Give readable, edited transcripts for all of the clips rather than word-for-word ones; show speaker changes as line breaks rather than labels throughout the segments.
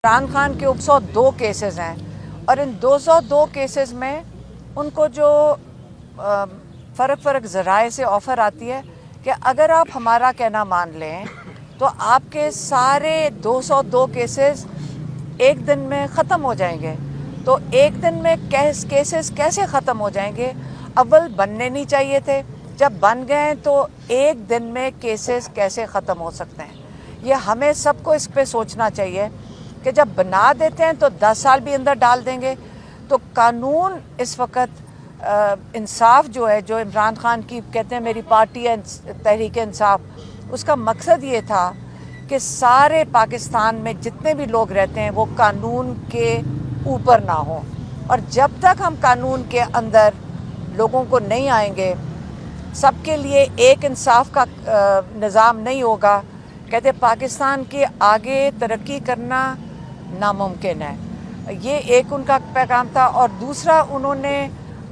عمران خان کے 102 کیسز ہیں اور ان 202 کیسز میں ان کو جو فرق ذرائع سے آفر آتی ہے کہ اگر آپ ہمارا کہنا مان لیں تو آپ کے سارے 202 کیسز ایک دن میں ختم ہو جائیں گے. تو ایک دن میں کیسز کیسے ختم ہو جائیں گے؟ اول بننے نہیں چاہیے تھے، جب بن گئے تو ایک دن میں کیسز کیسے ختم ہو سکتے ہیں؟ یہ ہمیں سب کو اس پہ سوچنا چاہیے کہ جب بنا دیتے ہیں تو 10 سال بھی اندر ڈال دیں گے. تو قانون اس وقت انصاف جو ہے، جو عمران خان کی کہتے ہیں میری پارٹی ہے تحریک انصاف، اس کا مقصد یہ تھا کہ سارے پاکستان میں جتنے بھی لوگ رہتے ہیں وہ قانون کے اوپر نہ ہوں. اور جب تک ہم قانون کے اندر لوگوں کو نہیں آئیں گے، سب کے لیے ایک انصاف کا نظام نہیں ہوگا، کہتے پاکستان کے آگے ترقی کرنا ناممکن ہے. یہ ایک ان کا پیغام تھا. اور دوسرا انہوں نے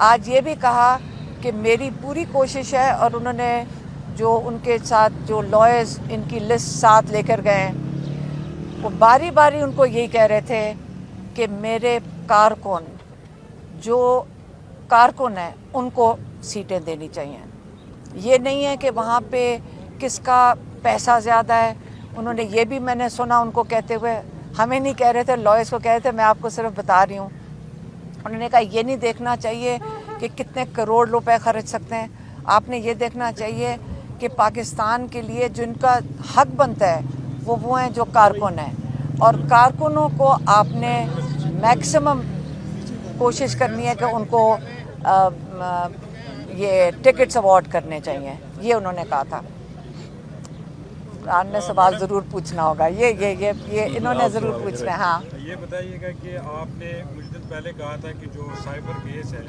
آج یہ بھی کہا کہ میری پوری کوشش ہے، اور انہوں نے جو ان کے ساتھ جو لائرز ان کی لسٹ ساتھ لے کر گئے ہیں، وہ باری باری ان کو یہی کہہ رہے تھے کہ میرے جو کارکن ہیں ان کو سیٹیں دینی چاہیے. یہ نہیں ہے کہ وہاں پہ کس کا پیسہ زیادہ ہے. انہوں نے یہ بھی میں نے سنا ان کو کہتے ہوئے، ہمیں نہیں کہہ رہے تھے، لائرز کو کہہ رہے تھے، میں آپ کو صرف بتا رہی ہوں. انہوں نے کہا یہ نہیں دیکھنا چاہیے کہ کتنے کروڑ روپے خرچ سکتے ہیں، آپ نے یہ دیکھنا چاہیے کہ پاکستان کے لیے جن کا حق بنتا ہے وہ ہیں جو کارکن ہیں، اور کارکنوں کو آپ نے میکسیمم کوشش کرنی ہے کہ ان کو یہ ٹکٹس اوارڈ کرنے چاہیے. یہ انہوں نے کہا تھا. آپ نے سوال ضرور پوچھنا ہوگا، یہ انہوں نے ضرور پوچھنا ہے. ہاں
یہ بتائیے گا کہ آپ نے کچھ دن پہلے کہا تھا کہ جو سائبر کیس ہے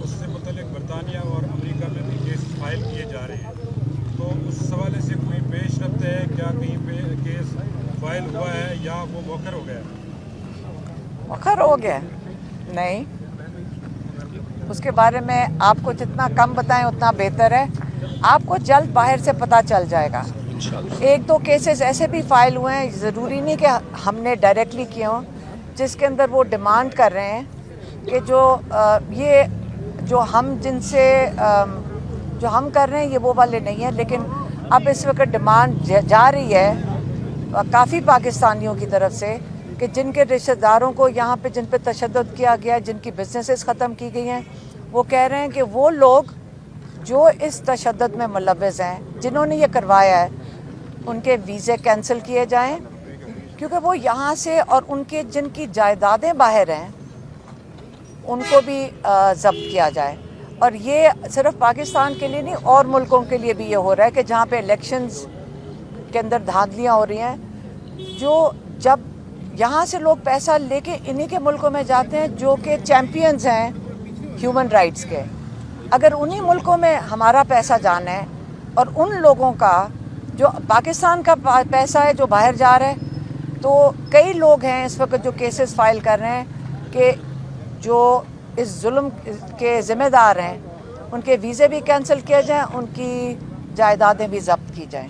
اس سے متعلق برطانیہ اور امریکہ میں بھی کیس فائل کیے جا رہے ہیں، تو اس حوالے سے کوئی پیش رفت ہے کیا؟ کہیں پہ کیس فائل ہوا ہے یا وہ مؤخر ہو گیا؟
مؤخر ہو گیا نہیں، اس کے بارے میں آپ کو جتنا کم بتائیں اتنا بہتر ہے. آپ کو جلد باہر سے پتہ چل جائے گا. ایک دو کیسز ایسے بھی فائل ہوئے ہیں، ضروری نہیں کہ ہم نے ڈائریکٹلی کیے ہوں، جس کے اندر وہ ڈیمانڈ کر رہے ہیں کہ یہ جو ہم جن سے جو ہم کر رہے ہیں یہ وہ والے نہیں ہیں. لیکن اب اس وقت ڈیمانڈ جا رہی ہے کافی پاکستانیوں کی طرف سے کہ جن کے رشتہ داروں کو یہاں پہ جن پہ تشدد کیا گیا، جن کی بزنسز ختم کی گئی ہیں، وہ کہہ رہے ہیں کہ وہ لوگ جو اس تشدد میں ملوث ہیں، جنہوں نے یہ کروایا ہے، ان کے ویزے کینسل کیے جائیں، کیونکہ وہ یہاں سے، اور ان کے جن کی جائیدادیں باہر ہیں ان کو بھی ضبط کیا جائے. اور یہ صرف پاکستان کے لیے نہیں، اور ملکوں کے لیے بھی یہ ہو رہا ہے کہ جہاں پہ الیکشنز کے اندر دھاندلیاں ہو رہی ہیں، جب یہاں سے لوگ پیسہ لے کے انہی کے ملکوں میں جاتے ہیں جو کہ چیمپئنز ہیں ہیومن رائٹس کے. اگر انہی ملکوں میں ہمارا پیسہ جانا ہے اور ان لوگوں کا جو پاکستان کا پیسہ ہے جو باہر جا رہا ہے، تو کئی لوگ ہیں اس وقت جو کیسز فائل کر رہے ہیں کہ جو اس ظلم کے ذمہ دار ہیں ان کے ویزے بھی کینسل کیے جائیں، ان کی جائیدادیں بھی ضبط کی جائیں.